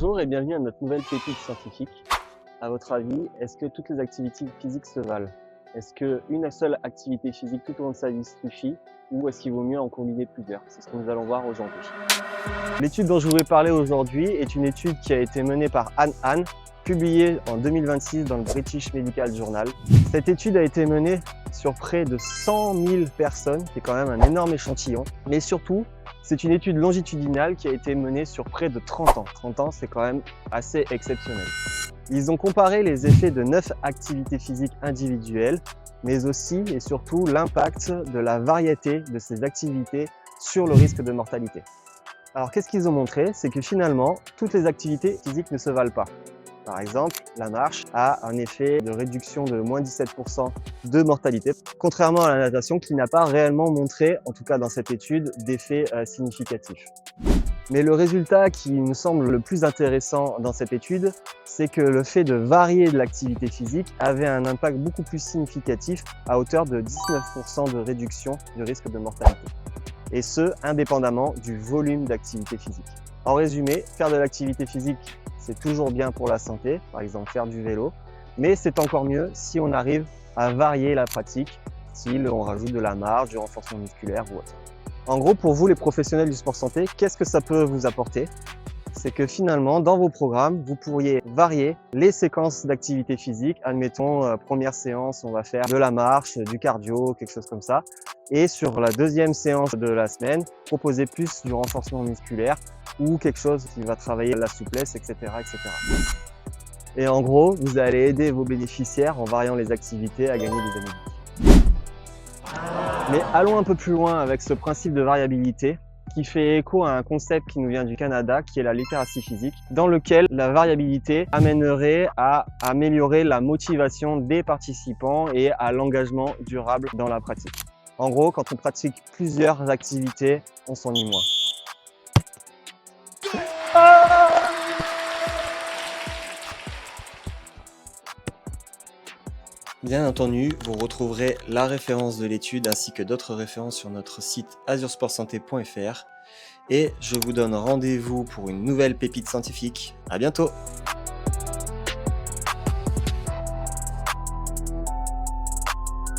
Bonjour et bienvenue à notre nouvelle pépite scientifique. À votre avis, est-ce que toutes les activités physiques se valent? Est-ce qu'une seule activité physique tout au long de sa vie suffit ou est-ce qu'il vaut mieux en combiner plusieurs? C'est ce que nous allons voir aujourd'hui. L'étude dont je voulais parler aujourd'hui est une étude qui a été menée par Anne Han, publiée en 2026 dans le British Medical Journal. Cette étude a été menée sur près de 100 000 personnes, qui est quand même un énorme échantillon, mais surtout, c'est une étude longitudinale qui a été menée sur près de 30 ans. 30 ans, c'est quand même assez exceptionnel. Ils ont comparé les effets de 9 activités physiques individuelles, mais aussi et surtout l'impact de la variété de ces activités sur le risque de mortalité. Alors qu'est-ce qu'ils ont montré? C'est que finalement, toutes les activités physiques ne se valent pas. Par exemple, la marche a un effet de réduction de moins 17% de mortalité, contrairement à la natation qui n'a pas réellement montré, en tout cas dans cette étude, d'effet significatif. Mais le résultat qui nous semble le plus intéressant dans cette étude, c'est que le fait de varier de l'activité physique avait un impact beaucoup plus significatif à hauteur de 19% de réduction du risque de mortalité. Et ce, indépendamment du volume d'activité physique. En résumé, faire de l'activité physique, c'est toujours bien pour la santé, par exemple faire du vélo, mais c'est encore mieux si on arrive à varier la pratique, si on rajoute de la marche, du renforcement musculaire ou autre. En gros, pour vous les professionnels du sport santé, qu'est-ce que ça peut vous apporter? C'est que finalement, dans vos programmes, vous pourriez varier les séquences d'activité physique. Admettons, première séance, on va faire de la marche, du cardio, quelque chose comme ça. Et sur la deuxième séance de la semaine, proposer plus du renforcement musculaire ou quelque chose qui va travailler la souplesse, etc., etc. Et en gros, vous allez aider vos bénéficiaires en variant les activités à gagner des années. Mais allons un peu plus loin avec ce principe de variabilité qui fait écho à un concept qui nous vient du Canada, qui est la littératie physique, dans lequel la variabilité amènerait à améliorer la motivation des participants et à l'engagement durable dans la pratique. En gros, quand on pratique plusieurs activités, on s'ennuie moins. Bien entendu, vous retrouverez la référence de l'étude ainsi que d'autres références sur notre site azursportsanté.fr et je vous donne rendez-vous pour une nouvelle pépite scientifique. À bientôt!